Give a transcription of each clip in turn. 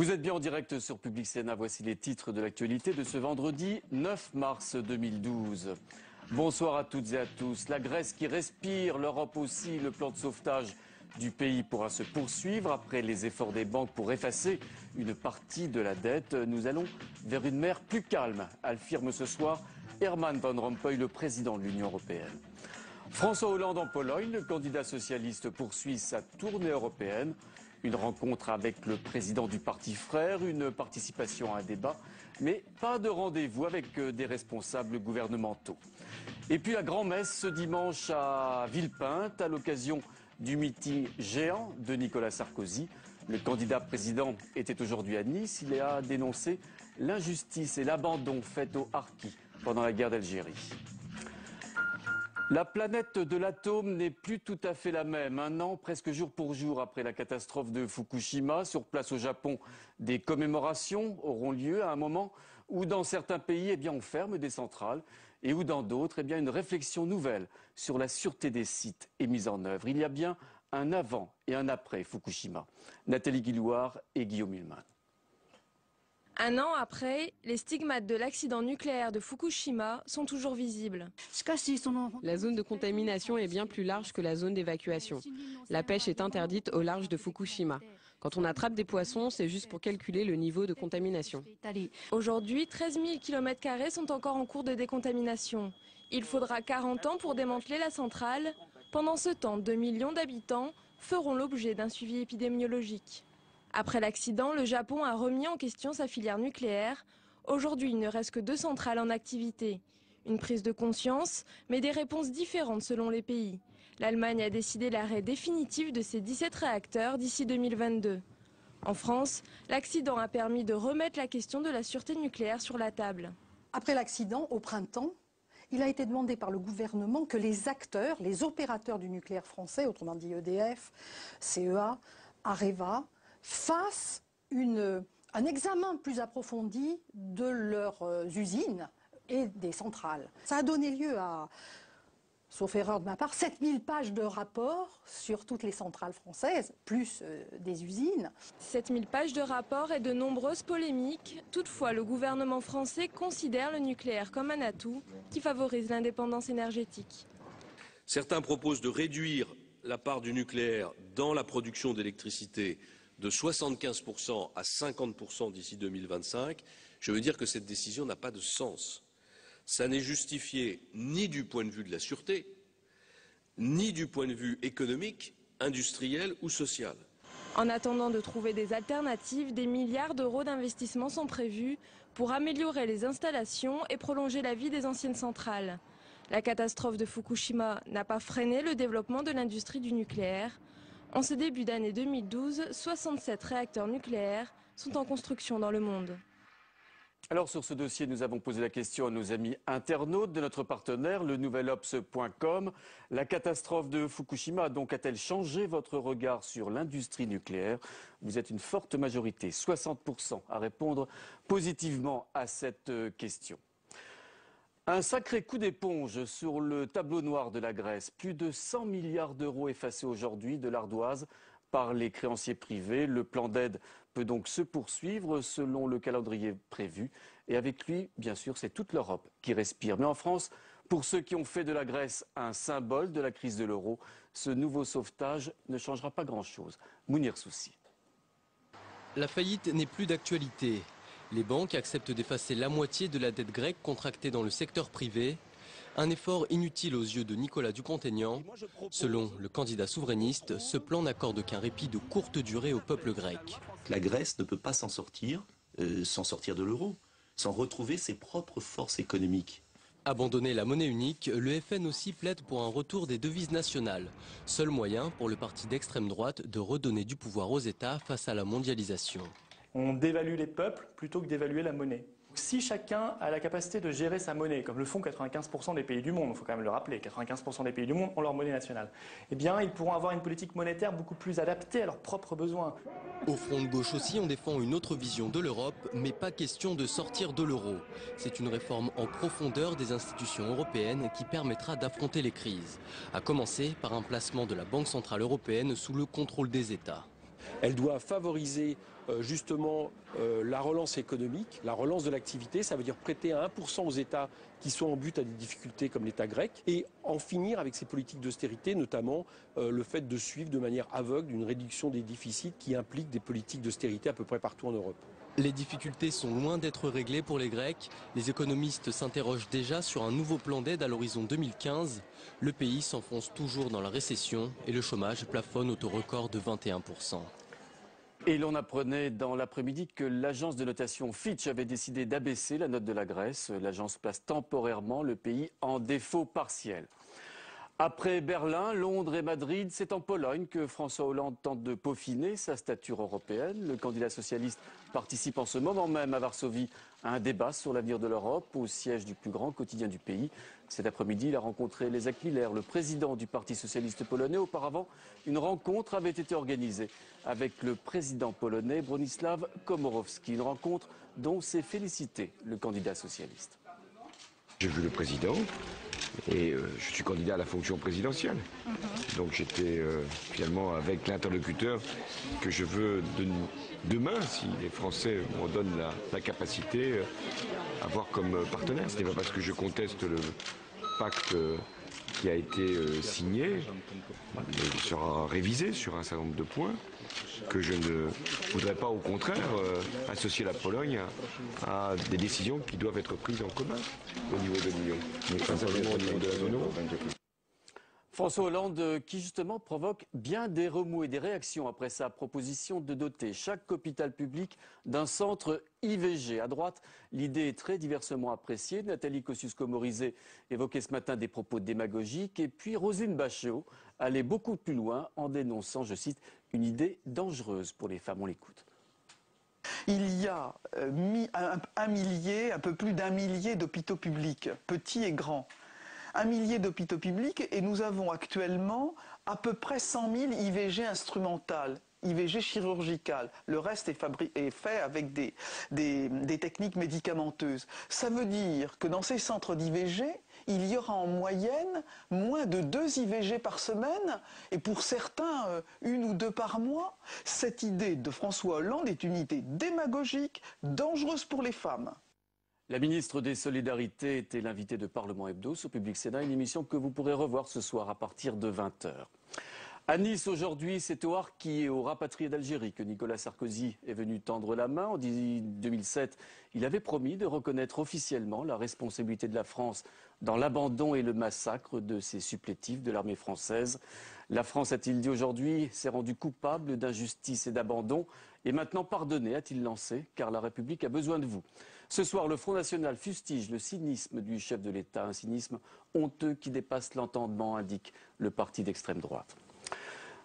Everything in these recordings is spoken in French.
Vous êtes bien en direct sur Public Sénat. Voici les titres de l'actualité de ce vendredi 9 mars 2012. Bonsoir à toutes et à tous. La Grèce qui respire, l'Europe aussi. Le plan de sauvetage du pays pourra se poursuivre après les efforts des banques pour effacer une partie de la dette. Nous allons vers une mer plus calme, affirme ce soir Herman Van Rompuy, le président de l'Union européenne. François Hollande en Pologne, le candidat socialiste poursuit sa tournée européenne. Une rencontre avec le président du parti Frères, une participation à un débat, mais pas de rendez-vous avec des responsables gouvernementaux. Et puis la grand-messe ce dimanche à Villepinte, à l'occasion du meeting géant de Nicolas Sarkozy. Le candidat président était aujourd'hui à Nice. Il a dénoncé l'injustice et l'abandon fait aux harkis pendant la guerre d'Algérie. La planète de l'atome n'est plus tout à fait la même. Un an, presque jour pour jour, après la catastrophe de Fukushima, sur place au Japon, des commémorations auront lieu à un moment où dans certains pays, on ferme des centrales et où dans d'autres, une réflexion nouvelle sur la sûreté des sites est mise en œuvre. Il y a bien un avant et un après Fukushima. Nathalie Guillouard et Guillaume Hillman. Un an après, les stigmates de l'accident nucléaire de Fukushima sont toujours visibles. La zone de contamination est bien plus large que la zone d'évacuation. La pêche est interdite au large de Fukushima. Quand on attrape des poissons, c'est juste pour calculer le niveau de contamination. Aujourd'hui, 13 000 km² sont encore en cours de décontamination. Il faudra 40 ans pour démanteler la centrale. Pendant ce temps, 2 millions d'habitants feront l'objet d'un suivi épidémiologique. Après l'accident, le Japon a remis en question sa filière nucléaire. Aujourd'hui, il ne reste que 2 centrales en activité. Une prise de conscience, mais des réponses différentes selon les pays. L'Allemagne a décidé l'arrêt définitif de ses 17 réacteurs d'ici 2022. En France, l'accident a permis de remettre la question de la sûreté nucléaire sur la table. Après l'accident, au printemps, il a été demandé par le gouvernement que les acteurs, les opérateurs du nucléaire français, autrement dit EDF, CEA, Areva, fassent un examen plus approfondi de leurs usines et des centrales. Ça a donné lieu à, sauf erreur de ma part, 7000 pages de rapports sur toutes les centrales françaises, plus des usines. 7000 pages de rapports et de nombreuses polémiques. Toutefois, le gouvernement français considère le nucléaire comme un atout qui favorise l'indépendance énergétique. Certains proposent de réduire la part du nucléaire dans la production d'électricité de 75% à 50% d'ici 2025, je veux dire que cette décision n'a pas de sens. Ça n'est justifié ni du point de vue de la sûreté, ni du point de vue économique, industriel ou social. En attendant de trouver des alternatives, des milliards d'euros d'investissements sont prévus pour améliorer les installations et prolonger la vie des anciennes centrales. La catastrophe de Fukushima n'a pas freiné le développement de l'industrie du nucléaire. En ce début d'année 2012, 67 réacteurs nucléaires sont en construction dans le monde. Alors sur ce dossier, nous avons posé la question à nos amis internautes de notre partenaire, le nouvelobs.com. La catastrophe de Fukushima donc a-t-elle changé votre regard sur l'industrie nucléaire? Vous êtes une forte majorité, 60%, à répondre positivement à cette question. Un sacré coup d'éponge sur le tableau noir de la Grèce. Plus de 100 milliards d'euros effacés aujourd'hui de l'ardoise par les créanciers privés. Le plan d'aide peut donc se poursuivre selon le calendrier prévu. Et avec lui, bien sûr, c'est toute l'Europe qui respire. Mais en France, pour ceux qui ont fait de la Grèce un symbole de la crise de l'euro, ce nouveau sauvetage ne changera pas grand-chose. Mounir Soussi. La faillite n'est plus d'actualité. Les banques acceptent d'effacer la moitié de la dette grecque contractée dans le secteur privé. Un effort inutile aux yeux de Nicolas Dupont-Aignan. Selon le candidat souverainiste, ce plan n'accorde qu'un répit de courte durée au peuple grec. La Grèce ne peut pas s'en sortir de l'euro, sans retrouver ses propres forces économiques. Abandonner la monnaie unique, le FN aussi plaide pour un retour des devises nationales. Seul moyen pour le parti d'extrême droite de redonner du pouvoir aux États face à la mondialisation. On dévalue les peuples plutôt que d'évaluer la monnaie. Si chacun a la capacité de gérer sa monnaie, comme le font 95% des pays du monde, il faut quand même le rappeler, 95% des pays du monde ont leur monnaie nationale, eh bien ils pourront avoir une politique monétaire beaucoup plus adaptée à leurs propres besoins. Au front de gauche aussi, on défend une autre vision de l'Europe, mais pas question de sortir de l'euro. C'est une réforme en profondeur des institutions européennes qui permettra d'affronter les crises, à commencer par un placement de la Banque centrale européenne sous le contrôle des États. Elle doit favoriser justement la relance économique, la relance de l'activité. Ça veut dire prêter à 1% aux États qui sont en but à des difficultés comme l'État grec et en finir avec ces politiques d'austérité, notamment le fait de suivre de manière aveugle une réduction des déficits qui implique des politiques d'austérité à peu près partout en Europe. Les difficultés sont loin d'être réglées pour les Grecs. Les économistes s'interrogent déjà sur un nouveau plan d'aide à l'horizon 2015. Le pays s'enfonce toujours dans la récession et le chômage plafonne au taux record de 21%. Et l'on apprenait dans l'après-midi que l'agence de notation Fitch avait décidé d'abaisser la note de la Grèce. L'agence place temporairement le pays en défaut partiel. Après Berlin, Londres et Madrid, c'est en Pologne que François Hollande tente de peaufiner sa stature européenne. Le candidat socialiste participe en ce moment même à Varsovie à un débat sur l'avenir de l'Europe au siège du plus grand quotidien du pays. Cet après-midi, il a rencontré Leszek Miller, le président du Parti socialiste polonais. Auparavant, une rencontre avait été organisée avec le président polonais Bronisław Komorowski. Une rencontre dont s'est félicité le candidat socialiste. J'ai vu le président et je suis candidat à la fonction présidentielle. Donc j'étais finalement avec l'interlocuteur que je veux demain, si les Français m'en donnent la capacité, avoir comme partenaire. Ce n'est pas parce que je conteste le pacte qui a été signé, il sera révisé sur un certain nombre de points, que je ne voudrais pas au contraire associer la Pologne à des décisions qui doivent être prises en commun au niveau de l'Union, mais pas simplement au niveau de la zone euro. François Hollande qui justement provoque bien des remous et des réactions après sa proposition de doter chaque hôpital public d'un centre IVG. À droite, l'idée est très diversement appréciée. Nathalie Kosciusko-Morizet évoquait ce matin des propos démagogiques et puis Roselyne Bachelot allait beaucoup plus loin en dénonçant, je cite, une idée dangereuse pour les femmes. On l'écoute. Il y a un peu plus d'un millier d'hôpitaux publics, petits et grands. 1 millier d'hôpitaux publics et nous avons actuellement à peu près 100 000 IVG instrumentales, IVG chirurgicales. Le reste est fait avec des techniques médicamenteuses. Ça veut dire que dans ces centres d'IVG, il y aura en moyenne moins de 2 IVG par semaine et pour certains, 1 ou 2 par mois. Cette idée de François Hollande est une idée démagogique, dangereuse pour les femmes. La ministre des Solidarités était l'invitée de Parlement Hebdo sur Public Sénat, une émission que vous pourrez revoir ce soir à partir de 20h. À Nice aujourd'hui, c'est au harkis et aux rapatriés d'Algérie que Nicolas Sarkozy est venu tendre la main. En 2007, il avait promis de reconnaître officiellement la responsabilité de la France dans l'abandon et le massacre de ses supplétifs de l'armée française. La France, a-t-il dit aujourd'hui, s'est rendue coupable d'injustice et d'abandon. Et maintenant pardonnez, a-t-il lancé, car la République a besoin de vous. Ce soir, le Front National fustige le cynisme du chef de l'État, un cynisme honteux qui dépasse l'entendement, indique le parti d'extrême droite.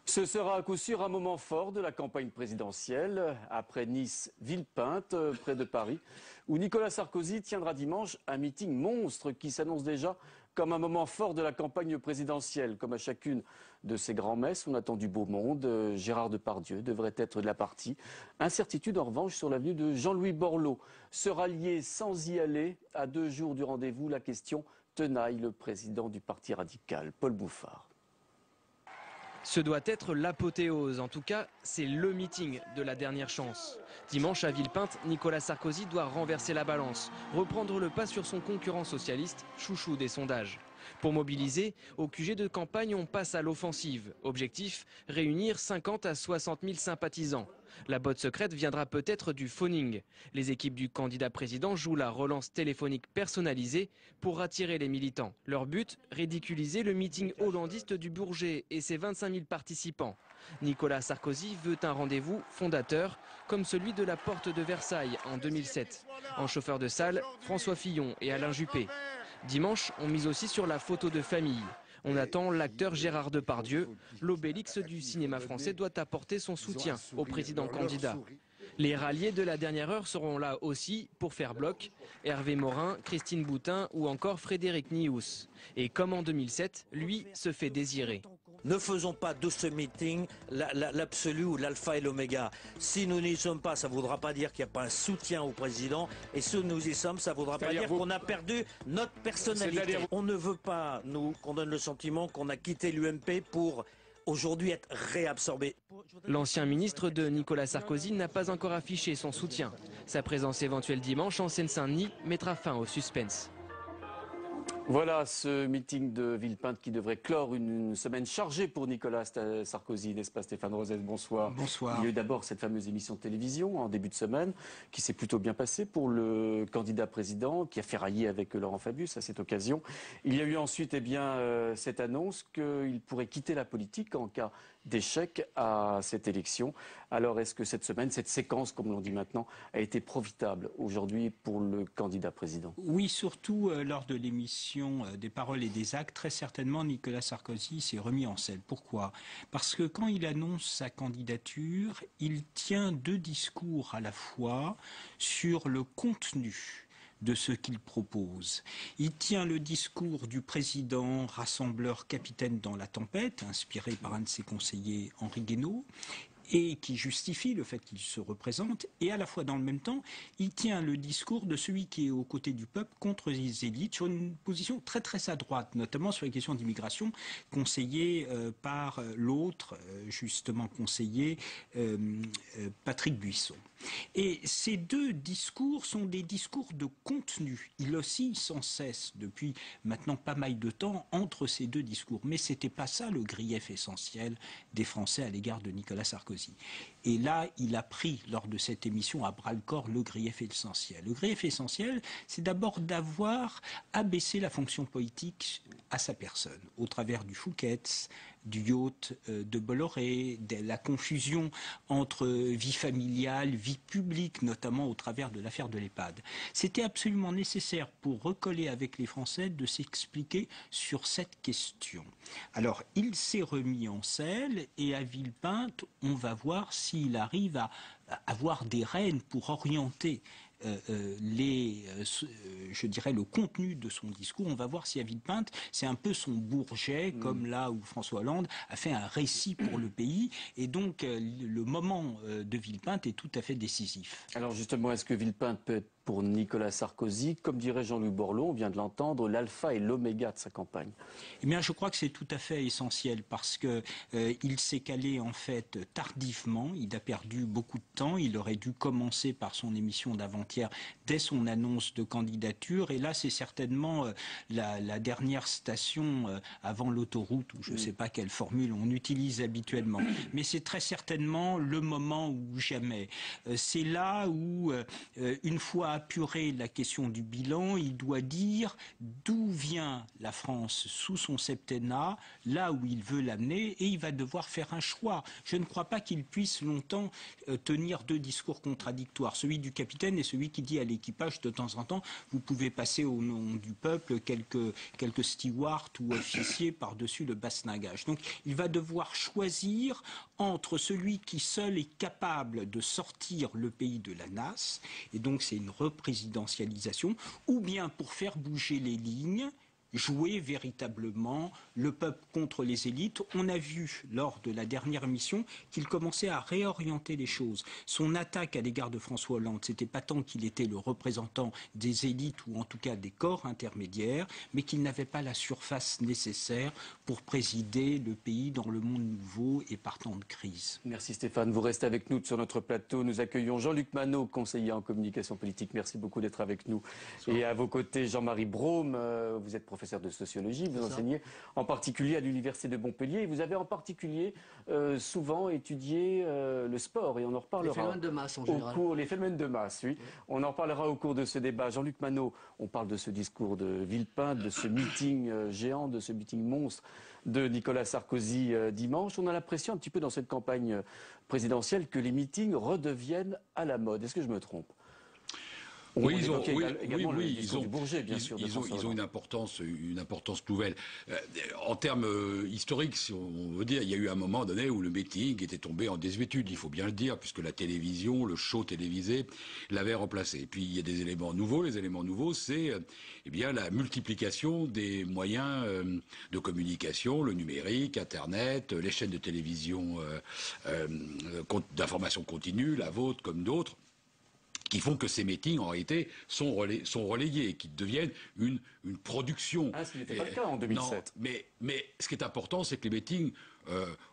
Ce sera à coup sûr un moment fort de la campagne présidentielle, après Nice, Villepinte, près de Paris, où Nicolas Sarkozy tiendra dimanche un meeting monstre qui s'annonce déjà comme un moment fort de la campagne présidentielle. Comme à chacune de ces grands-messes, on attend du beau monde. Gérard Depardieu devrait être de la partie. Incertitude en revanche sur l'avenue de Jean-Louis Borloo. Se rallier sans y aller à 2 jours du rendez-vous, la question tenaille le président du Parti radical, Paul Bouffard. Ce doit être l'apothéose, en tout cas c'est le meeting de la dernière chance. Dimanche à Villepinte, Nicolas Sarkozy doit renverser la balance, reprendre le pas sur son concurrent socialiste, chouchou des sondages. Pour mobiliser, au QG de campagne, on passe à l'offensive. Objectif, réunir 50 à 60 000 sympathisants. La botte secrète viendra peut-être du phoning. Les équipes du candidat président jouent la relance téléphonique personnalisée pour attirer les militants. Leur but, ridiculiser le meeting hollandiste du Bourget et ses 25 000 participants. Nicolas Sarkozy veut un rendez-vous fondateur, comme celui de la porte de Versailles en 2007. En chauffeur de salle, François Fillon et Alain Juppé. Dimanche, on mise aussi sur la photo de famille. On attend l'acteur Gérard Depardieu. L'obélix du cinéma français doit apporter son soutien au président candidat. Les ralliés de la dernière heure seront là aussi pour faire bloc. Hervé Morin, Christine Boutin ou encore Frédéric Nious. Et comme en 2007, lui se fait désirer. Ne faisons pas de ce meeting l'absolu ou l'alpha et l'oméga. Si nous n'y sommes pas, ça ne voudra pas dire qu'il n'y a pas un soutien au président. Et si nous y sommes, ça ne voudra pas dire qu'on a perdu notre personnalité. On ne veut pas, nous, qu'on donne le sentiment qu'on a quitté l'UMP pour aujourd'hui être réabsorbé. L'ancien ministre de Nicolas Sarkozy n'a pas encore affiché son soutien. Sa présence éventuelle dimanche en Seine-Saint-Denis mettra fin au suspense. Voilà ce meeting de Villepinte qui devrait clore une semaine chargée pour Nicolas Sarkozy, n'est-ce pas Stéphane Rosette? Bonsoir. Bonsoir. Il y a eu d'abord cette fameuse émission de télévision en début de semaine qui s'est plutôt bien passée pour le candidat président qui a ferraillé avec Laurent Fabius à cette occasion. Il y a eu ensuite cette annonce qu'il pourrait quitter la politique en cas d'échec à cette élection. Alors est-ce que cette semaine, cette séquence, comme l'on dit maintenant, a été profitable aujourd'hui pour le candidat président? Oui, surtout lors de l'émission des paroles et des actes, très certainement Nicolas Sarkozy s'est remis en selle. Pourquoi? Parce que quand il annonce sa candidature, il tient deux discours à la fois sur le contenu de ce qu'il propose. Il tient le discours du président rassembleur capitaine dans la tempête, inspiré par un de ses conseillers, Henri Guénaud, et qui justifie le fait qu'il se représente, et à la fois dans le même temps, il tient le discours de celui qui est aux côtés du peuple contre les élites, sur une position très très à droite, notamment sur les questions d'immigration, conseillé par l'autre, justement conseiller, Patrick Buisson. Et ces deux discours sont des discours de contenu. Il oscille sans cesse, depuis maintenant pas mal de temps, entre ces deux discours. Mais ce n'était pas ça le grief essentiel des Français à l'égard de Nicolas Sarkozy. Et là, il a pris, lors de cette émission, à bras-le-corps le grief essentiel. Le grief essentiel, c'est d'abord d'avoir abaissé la fonction politique à sa personne, au travers du Fouquet's, du yacht de Bolloré, de la confusion entre vie familiale, vie publique, notamment au travers de l'affaire de l'EHPAD. C'était absolument nécessaire pour recoller avec les Français de s'expliquer sur cette question. Alors, il s'est remis en selle et à Villepinte, on va voir s'il arrive à avoir des rênes pour orienter je dirais le contenu de son discours. On va voir si à Villepinte, c'est un peu son Bourget, comme là où François Hollande a fait un récit pour le pays. Et donc, le moment de Villepinte est tout à fait décisif. Alors justement, est-ce que Villepinte peut être pour Nicolas Sarkozy, comme dirait Jean-Louis Borloo, on vient de l'entendre, l'alpha et l'oméga de sa campagne? Eh bien, je crois que c'est tout à fait essentiel parce que il s'est calé en fait tardivement. Il a perdu beaucoup de temps. Il aurait dû commencer par son émission d'avant-hier dès son annonce de candidature. Et là, c'est certainement la dernière station avant l'autoroute, ou je ne sais pas quelle formule on utilise habituellement. Mais c'est très certainement le moment ou jamais. C'est là où, une fois apuré la question du bilan, il doit dire d'où vient la France sous son septennat, là où il veut l'amener, et il va devoir faire un choix. Je ne crois pas qu'il puisse longtemps tenir deux discours contradictoires, celui du capitaine et celui qui dit à l'équipage de temps en temps, vous pouvez passer au nom du peuple quelques stewards ou officiers par-dessus le bastingage. Donc il va devoir choisir entre celui qui seul est capable de sortir le pays de la nasse, et donc c'est une représidentialisation, ou bien pour faire bouger les lignes, jouer véritablement le peuple contre les élites. On a vu lors de la dernière émission qu'il commençait à réorienter les choses. Son attaque à l'égard de François Hollande, c'était pas tant qu'il était le représentant des élites ou en tout cas des corps intermédiaires, mais qu'il n'avait pas la surface nécessaire pour présider le pays dans le monde nouveau et par temps de crise. Merci Stéphane, vous restez avec nous sur notre plateau. Nous accueillons Jean-Luc Manot, conseiller en communication politique. Merci beaucoup d'être avec nous. Bonsoir. Et à vos côtés, Jean-Marie Brome, vous êtes professeur de sociologie, vous enseignez en particulier à l'université de Montpellier et vous avez en particulier souvent étudié le sport et on en reparlera. Les phénomènes de masse en général. Les phénomènes de masse, oui. On en reparlera au cours de ce débat. Jean-Luc Manot, on parle de ce discours de Villepinte, de ce meeting géant, de ce meeting monstre de Nicolas Sarkozy dimanche. On a l'impression un petit peu dans cette campagne présidentielle que les meetings redeviennent à la mode. Est-ce que je me trompe ? Oui, ils ont une importance nouvelle. En termes historiques, si on veut dire, il y a eu un moment donné où le meeting était tombé en désuétude, il faut bien le dire, puisque la télévision, le show télévisé l'avait remplacé. Et puis il y a des éléments nouveaux. Les éléments nouveaux, c'est la multiplication des moyens de communication, le numérique, Internet, les chaînes de télévision d'information continue, la vôtre comme d'autres, qui font que ces meetings, en réalité, sont relayés et qui deviennent une production. Ah, ce n'était pas le cas en 2007. Non, mais ce qui est important, c'est que les meetings,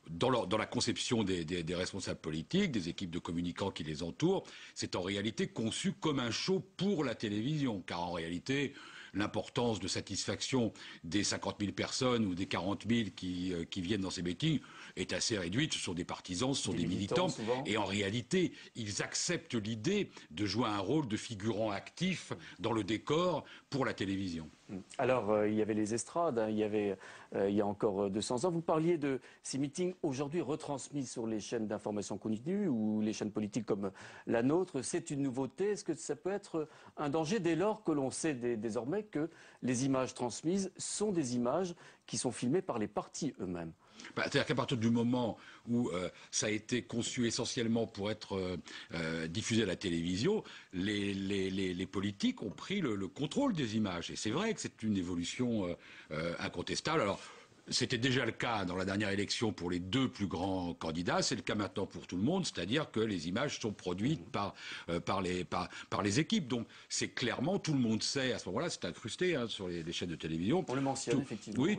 dans la conception des responsables politiques, des équipes de communicants qui les entourent, c'est en réalité conçu comme un show pour la télévision, car en réalité, l'importance de satisfaction des 50 000 personnes ou des 40 000 qui viennent dans ces meetings est assez réduite. Ce sont des partisans, ce sont des militants. Et en réalité, ils acceptent l'idée de jouer un rôle de figurant actif dans le décor pour la télévision. Alors, il y avait les estrades, hein, il y a encore 200 ans. Vous parliez de ces meetings aujourd'hui retransmis sur les chaînes d'information continue ou les chaînes politiques comme la nôtre. C'est une nouveauté. Est-ce que ça peut être un danger dès lors que l'on sait désormais que les images transmises sont des images qui sont filmées par les partis eux-mêmes? C'est-à-dire qu'à partir du moment où ça a été conçu essentiellement pour être diffusé à la télévision, les politiques ont pris le contrôle des images. Et c'est vrai que c'est une évolution incontestable. Alors, c'était déjà le cas dans la dernière élection pour les deux plus grands candidats, c'est le cas maintenant pour tout le monde, c'est-à-dire que les images sont produites par les équipes. Donc c'est clairement, tout le monde sait, à ce moment-là, c'est incrusté sur les chaînes de télévision. On le mentionne effectivement. Oui,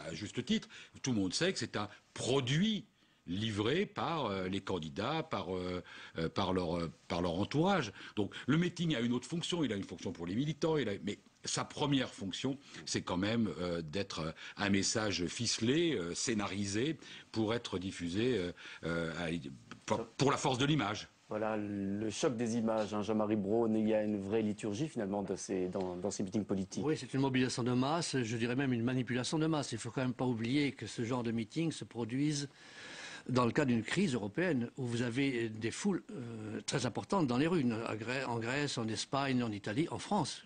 à juste titre, tout le monde sait que c'est un produit livré par les candidats, par leur entourage. Donc le meeting a une autre fonction, il a une fonction pour les militants, mais sa première fonction, c'est quand même d'être un message ficelé, scénarisé, pour être diffusé pour la force de l'image. Voilà, le choc des images, hein, Jean-Marie Braun, il y a une vraie liturgie finalement dans ces meetings politiques. Oui, c'est une mobilisation de masse, je dirais même une manipulation de masse. Il ne faut quand même pas oublier que ce genre de meetings se produisent dans le cas d'une crise européenne où vous avez des foules très importantes dans les rues, en Grèce, en Espagne, en Italie, en France.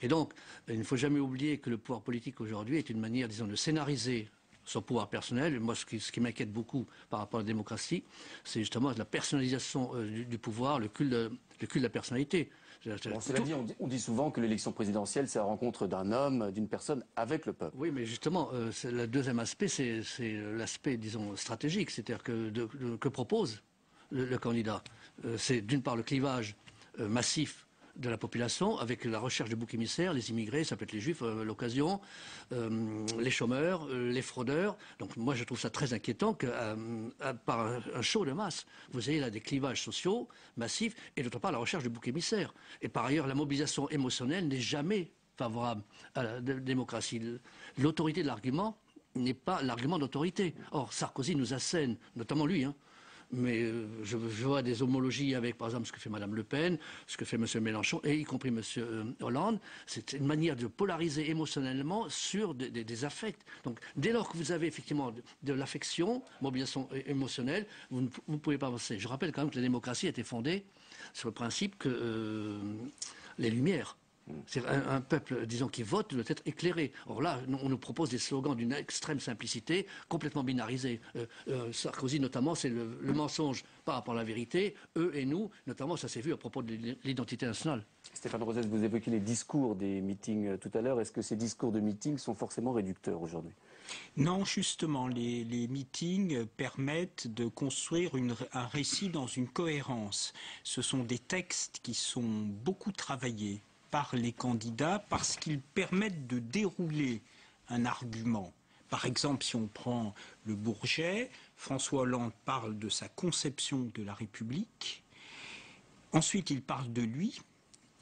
Et donc, il ne faut jamais oublier que le pouvoir politique aujourd'hui est une manière, disons, de scénariser son pouvoir personnel. Moi, ce qui m'inquiète beaucoup par rapport à la démocratie, c'est justement la personnalisation du pouvoir, le culte de la personnalité. Bon, cela dit, on dit souvent que l'élection présidentielle, c'est la rencontre d'un homme, d'une personne avec le peuple. Oui, mais justement, le deuxième aspect, c'est l'aspect, disons, stratégique. C'est-à-dire que propose le candidat. C'est d'une part le clivage massif de la population, avec la recherche de boucs émissaires, les immigrés, ça peut être les juifs, l'occasion, les chômeurs, les fraudeurs. Donc moi je trouve ça très inquiétant que par un show de masse, vous ayez là des clivages sociaux massifs et d'autre part la recherche de boucs émissaires. Et par ailleurs la mobilisation émotionnelle n'est jamais favorable à la démocratie. L'autorité de l'argument n'est pas l'argument d'autorité. Or Sarkozy nous assène, notamment lui, mais je vois des homologies avec, par exemple, ce que fait Mme Le Pen, ce que fait M. Mélenchon, et y compris M. Hollande. C'est une manière de polariser émotionnellement sur des affects. Donc, dès lors que vous avez effectivement de l'affection, mobilisation émotionnelle, vous ne pouvez pas avancer. Je rappelle quand même que la démocratie a été fondée sur le principe que les Lumières, c'est un peuple, disons, qui vote doit être éclairé. Or là, on nous propose des slogans d'une extrême simplicité, complètement binarisés. Sarkozy, notamment, c'est le mensonge par rapport à la vérité. Eux et nous, notamment, ça s'est vu à propos de l'identité nationale. Stéphane Rosès, vous évoquez les discours des meetings tout à l'heure. Est-ce que ces discours de meetings sont forcément réducteurs aujourd'hui ? Non, justement, les meetings permettent de construire un récit dans une cohérence. Ce sont des textes qui sont beaucoup travaillés par les candidats parce qu'ils permettent de dérouler un argument. Par exemple, si on prend le Bourget, François Hollande parle de sa conception de la République, ensuite il parle de lui,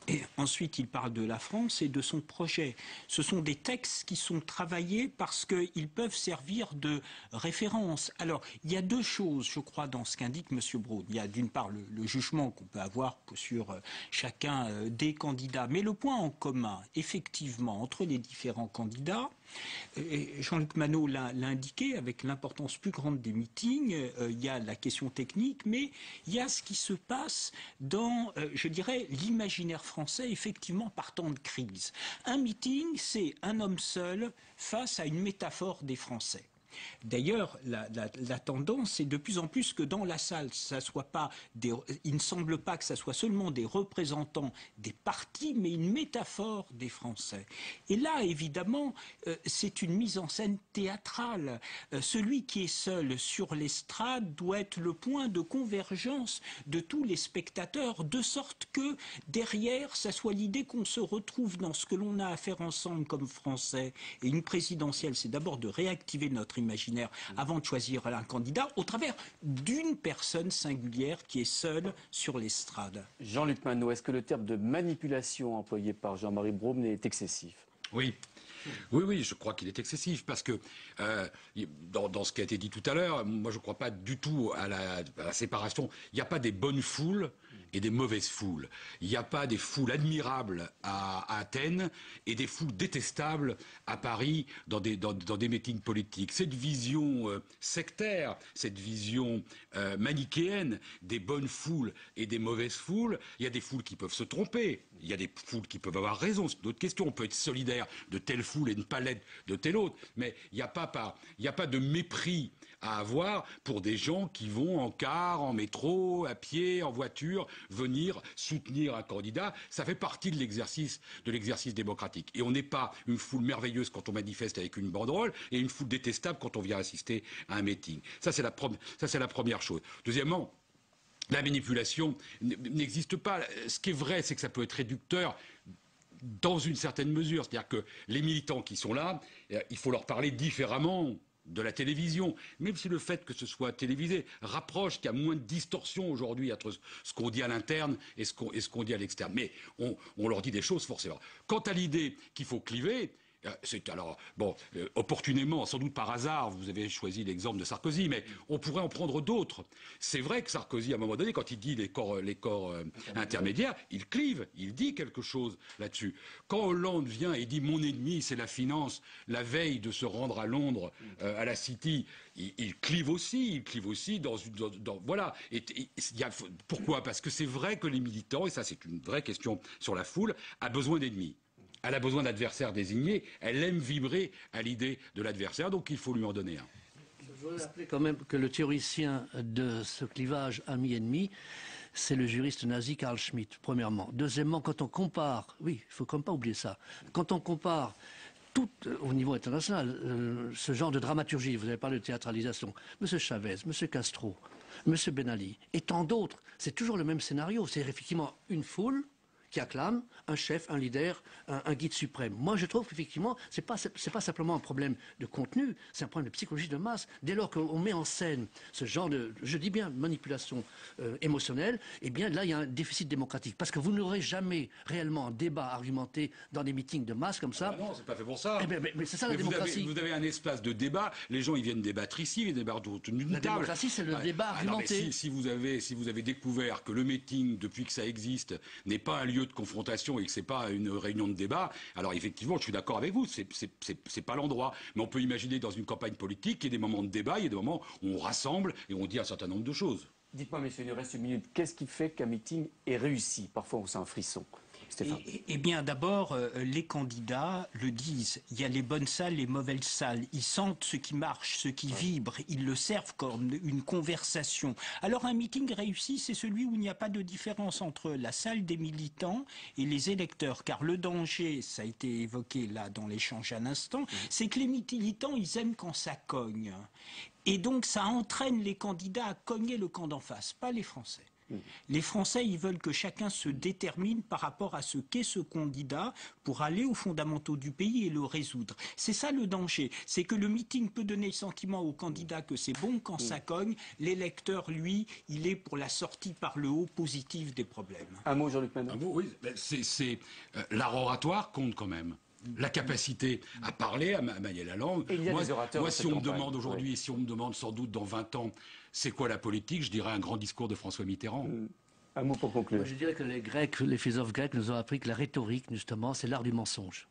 et ensuite il parle de la France et de son projet. Ce sont des textes qui sont travaillés parce qu'ils peuvent servir de référence. Alors, il y a deux choses, je crois, dans ce qu'indique M. Braun. Il y a d'une part le jugement qu'on peut avoir sur chacun des candidats, mais le point en commun, effectivement, entre les différents candidats, et Jean-Luc Manot l'a indiqué, avec l'importance plus grande des meetings, il y a la question technique, mais il y a ce qui se passe dans, je dirais, l'imaginaire français, effectivement, par temps de crise. Un meeting, c'est un homme seul face à une métaphore des Français. D'ailleurs, la tendance, c'est de plus en plus que dans la salle, il ne semble pas que ça soit seulement des représentants des partis, mais une métaphore des Français. Et là, évidemment, c'est une mise en scène théâtrale. Celui qui est seul sur l'estrade doit être le point de convergence de tous les spectateurs, de sorte que derrière, ça soit l'idée qu'on se retrouve dans ce que l'on a à faire ensemble comme Français. Et une présidentielle, c'est d'abord de réactiver notre imaginaire avant de choisir un candidat au travers d'une personne singulière qui est seule sur l'estrade. Jean-Luc Manot, est-ce que le terme de manipulation employé par Jean-Marie Braun est excessif? Oui. Oui, je crois qu'il est excessif parce que dans ce qui a été dit tout à l'heure, moi je ne crois pas du tout à la séparation. Il n'y a pas des bonnes foules et des mauvaises foules. Il n'y a pas des foules admirables à Athènes et des foules détestables à Paris dans des meetings politiques. Cette vision sectaire, cette vision manichéenne des bonnes foules et des mauvaises foules, il y a des foules qui peuvent se tromper. Il y a des foules qui peuvent avoir raison, c'est une autre question. On peut être solidaire de telle foule et ne pas l'être de telle autre. Mais il n'y a pas de mépris à avoir pour des gens qui vont en car, en métro, à pied, en voiture, venir soutenir un candidat. Ça fait partie de l'exercice démocratique. Et on n'est pas une foule merveilleuse quand on manifeste avec une banderole et une foule détestable quand on vient assister à un meeting. Ça, c'est la première chose. Deuxièmement, la manipulation n'existe pas. Ce qui est vrai, c'est que ça peut être réducteur dans une certaine mesure. C'est-à-dire que les militants qui sont là, il faut leur parler différemment de la télévision, même si le fait que ce soit télévisé rapproche qu'il y a moins de distorsion aujourd'hui entre ce qu'on dit à l'interne et ce qu'on dit à l'externe. Mais on leur dit des choses forcément. Quant à l'idée qu'il faut cliver, c'est alors, opportunément, sans doute par hasard, vous avez choisi l'exemple de Sarkozy, mais on pourrait en prendre d'autres. C'est vrai que Sarkozy, à un moment donné, quand il dit les corps intermédiaires, il clive, il dit quelque chose là-dessus. Quand Hollande vient et dit « mon ennemi, c'est la finance », la veille de se rendre à Londres, à la City, il clive aussi voilà. Pourquoi? Parce que c'est vrai que les militants, et ça c'est une vraie question sur la foule, a besoin d'ennemis. Elle a besoin d'adversaires désignés, elle aime vibrer à l'idée de l'adversaire, donc il faut lui en donner un. Je veux rappeler quand même que le théoricien de ce clivage ami-ennemi, c'est le juriste nazi Carl Schmitt, premièrement. Deuxièmement, quand on compare, oui, il ne faut quand même pas oublier ça, quand on compare tout au niveau international, ce genre de dramaturgie, vous avez parlé de théâtralisation, M. Chavez, M. Castro, M. Ben Ali et tant d'autres, c'est toujours le même scénario, c'est effectivement une foule qui acclame un chef, un leader, un guide suprême. Moi, je trouve qu'effectivement, c'est pas simplement un problème de contenu, c'est un problème de psychologie de masse. Dès lors qu'on met en scène ce genre de, je dis bien, manipulation émotionnelle, eh bien là, il y a un déficit démocratique. Parce que vous n'aurez jamais réellement un débat argumenté dans des meetings de masse comme ça. Non, c'est pas fait pour ça. Eh bien, mais c'est ça la démocratie. Vous avez un espace de débat, les gens ils viennent débattre ici, ils débattent autour d'une table. La démocratie, c'est le débat argumenté. Non, si vous avez découvert que le meeting, depuis que ça existe, n'est pas un lieu de confrontation et que c'est pas une réunion de débat, alors effectivement, je suis d'accord avec vous, c'est pas l'endroit. Mais on peut imaginer dans une campagne politique qu'il y ait des moments de débat, il y a des moments où on rassemble et on dit un certain nombre de choses. Dites-moi, messieurs, il nous reste une minute. Qu'est-ce qui fait qu'un meeting est réussi? Parfois, on sent un frisson. Eh bien, d'abord, les candidats le disent. Il y a les bonnes salles, les mauvaises salles. Ils sentent ce qui marche, ce qui vibre. Ils le servent comme une conversation. Alors, un meeting réussi, c'est celui où il n'y a pas de différence entre la salle des militants et les électeurs. Car le danger, ça a été évoqué là dans l'échange à l'instant, c'est que les militants, ils aiment quand ça cogne. Et donc, ça entraîne les candidats à cogner le camp d'en face, pas les Français. Les Français, ils veulent que chacun se détermine par rapport à ce qu'est ce candidat pour aller aux fondamentaux du pays et le résoudre. C'est ça le danger. C'est que le meeting peut donner le sentiment au candidat que c'est bon quand ça cogne. L'électeur, lui, il est pour la sortie par le haut positive des problèmes. Un mot, Jean-Luc Manot. Un mot, oui. L'art oratoire compte quand même. La capacité à parler, à manier la langue. Et il y a des orateurs moi si on me demande aujourd'hui, si on me demande sans doute dans 20 ans, c'est quoi la politique, je dirais un grand discours de François Mitterrand. Un mot pour conclure. Moi, je dirais que les philosophes grecs nous ont appris que la rhétorique, justement, c'est l'art du mensonge.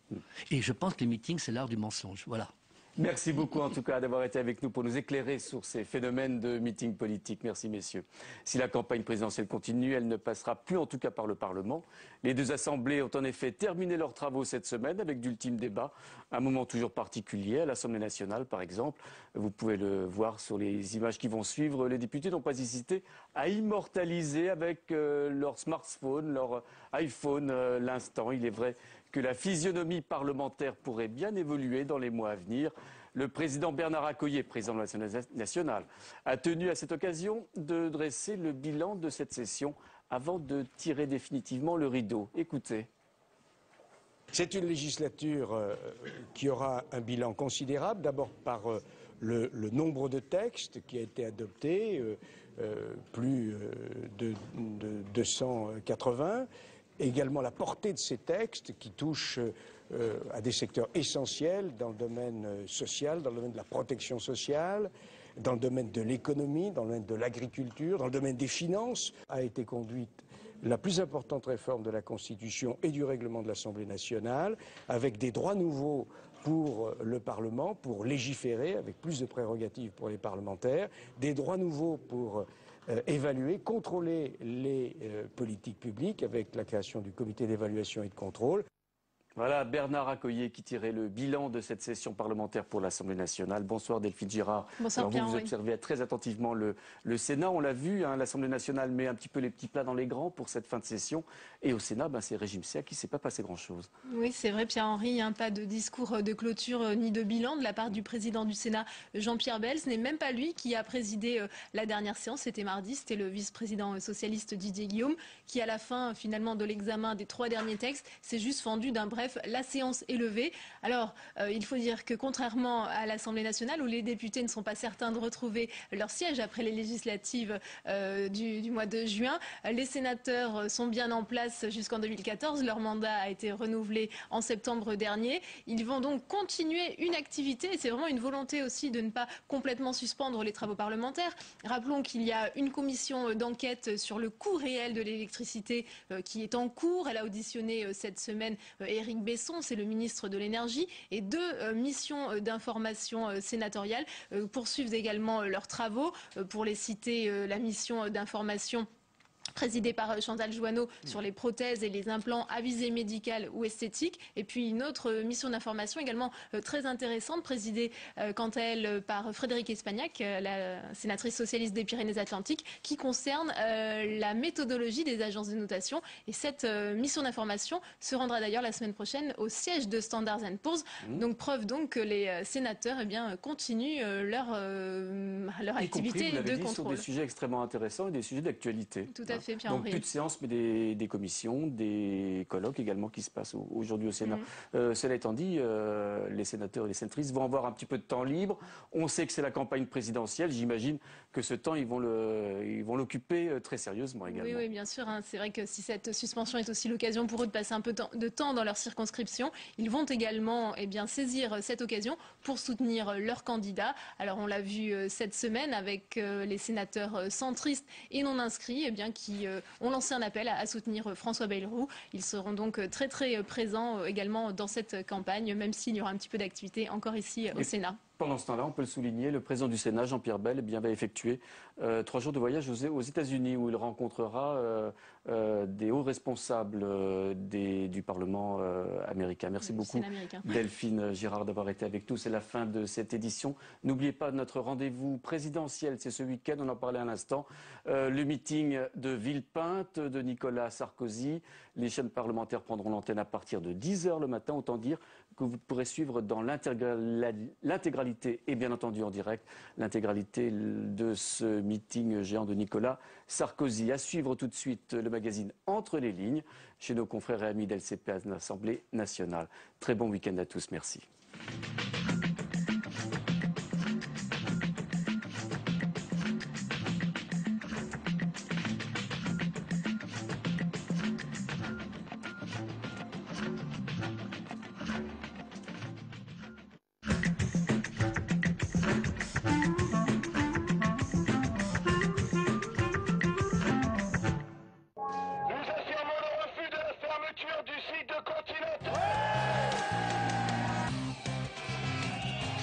Et je pense que les meetings, c'est l'art du mensonge. Voilà. Merci beaucoup en tout cas d'avoir été avec nous pour nous éclairer sur ces phénomènes de meeting politique. Merci messieurs. Si la campagne présidentielle continue, elle ne passera plus en tout cas par le Parlement. Les deux assemblées ont en effet terminé leurs travaux cette semaine avec d'ultimes débats. Un moment toujours particulier à l'Assemblée nationale par exemple. Vous pouvez le voir sur les images qui vont suivre. Les députés n'ont pas hésité à immortaliser avec leur smartphone, leur iPhone l'instant. Il est vrai que la physionomie parlementaire pourrait bien évoluer dans les mois à venir. Le président Bernard Accoyer, président de l'Assemblée nationale, a tenu à cette occasion de dresser le bilan de cette session avant de tirer définitivement le rideau. Écoutez. C'est une législature qui aura un bilan considérable, d'abord par le nombre de textes qui a été adopté, plus de 280. Également la portée de ces textes qui touchent à des secteurs essentiels dans le domaine social, dans le domaine de la protection sociale, dans le domaine de l'économie, dans le domaine de l'agriculture, dans le domaine des finances. A été conduite la plus importante réforme de la Constitution et du règlement de l'Assemblée nationale, avec des droits nouveaux pour le Parlement, pour légiférer, avec plus de prérogatives pour les parlementaires, des droits nouveaux pour évaluer, contrôler les politiques publiques avec la création du comité d'évaluation et de contrôle. Voilà Bernard Accoyer qui tirait le bilan de cette session parlementaire pour l'Assemblée nationale. Bonsoir Delphine Girard. Bonsoir Alors vous observez très attentivement le Sénat, on l'a vu, hein, l'Assemblée nationale met un petit peu les petits plats dans les grands pour cette fin de session. Et au Sénat, c'est régime sec, il ne s'est pas passé grand-chose. Oui, c'est vrai Pierre-Henri, pas de discours de clôture ni de bilan de la part du président du Sénat, Jean-Pierre Bel. Ce n'est même pas lui qui a présidé la dernière séance, c'était mardi, c'était le vice-président socialiste Didier Guillaume, qui à la fin finalement de l'examen des 3 derniers textes s'est juste fendu d'un bref « la séance est levée ». Alors, il faut dire que contrairement à l'Assemblée nationale, où les députés ne sont pas certains de retrouver leur siège après les législatives du mois de juin, les sénateurs sont bien en place jusqu'en 2014. Leur mandat a été renouvelé en septembre dernier. Ils vont donc continuer une activité. C'est vraiment une volonté aussi de ne pas complètement suspendre les travaux parlementaires. Rappelons qu'il y a une commission d'enquête sur le coût réel de l'électricité qui est en cours. Elle a auditionné cette semaine Éric Besson, c'est le ministre de l'Énergie, et 2 missions d'information sénatoriales poursuivent également leurs travaux. Pour les citer, la mission d'information présidée par Chantal Joanneau sur les prothèses et les implants à visée médicale ou esthétique. Et puis une autre mission d'information également très intéressante, présidée quant à elle par Frédérique Espagnac, la sénatrice socialiste des Pyrénées-Atlantiques, qui concerne la méthodologie des agences de notation. Et cette mission d'information se rendra d'ailleurs la semaine prochaine au siège de Standard & Poor's. Donc preuve donc que les sénateurs continuent leur activité de contrôle. Sur des sujets extrêmement intéressants et des sujets d'actualité. Tout à fait. Donc plus de séances, mais des commissions, des colloques également qui se passent aujourd'hui au Sénat. Cela étant dit, les sénateurs et les sénatrices vont avoir un petit peu de temps libre. On sait que c'est la campagne présidentielle. J'imagine que ce temps, ils vont l'occuper très sérieusement également. Oui, bien sûr. C'est vrai que si cette suspension est aussi l'occasion pour eux de passer un peu de temps dans leur circonscription, ils vont également saisir cette occasion pour soutenir leurs candidats. Alors on l'a vu cette semaine avec les sénateurs centristes et non inscrits, qui ont lancé un appel à soutenir François Bayrou. Ils seront donc très présents également dans cette campagne, même s'il y aura un petit peu d'activité encore ici au Sénat. Pendant ce temps-là, on peut le souligner, le président du Sénat, Jean-Pierre Bel, va effectuer 3 jours de voyage aux États-Unis où il rencontrera des hauts responsables du Parlement américain. Merci beaucoup, Delphine Girard, d'avoir été avec nous. C'est la fin de cette édition. N'oubliez pas notre rendez-vous présidentiel, c'est ce week-end, on en parlait à l'instant. Le meeting de Villepinte, de Nicolas Sarkozy. Les chaînes parlementaires prendront l'antenne à partir de 10h le matin, autant dire que vous pourrez suivre dans l'intégralité et bien entendu en direct l'intégralité de ce meeting géant de Nicolas Sarkozy. À suivre tout de suite le magazine Entre les lignes chez nos confrères et amis d'LCP à l'Assemblée nationale. Très bon week-end à tous, merci.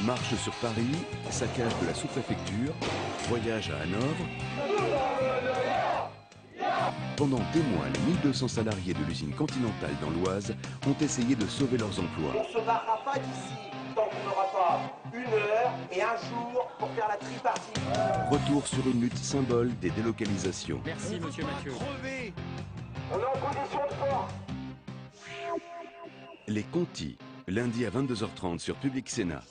Marche sur Paris, saccage de la sous-préfecture, voyage à Hanovre. Pendant des mois, les 1200 salariés de l'usine Continentale dans l'Oise ont essayé de sauver leurs emplois. On ne se barrera pas d'ici tant qu'on n'aura pas 1 heure et 1 jour pour faire la tripartite. Retour sur une lutte symbole des délocalisations. Merci, monsieur Mathieu. On est en position de force. Les Contis, lundi à 22h30 sur Public Sénat.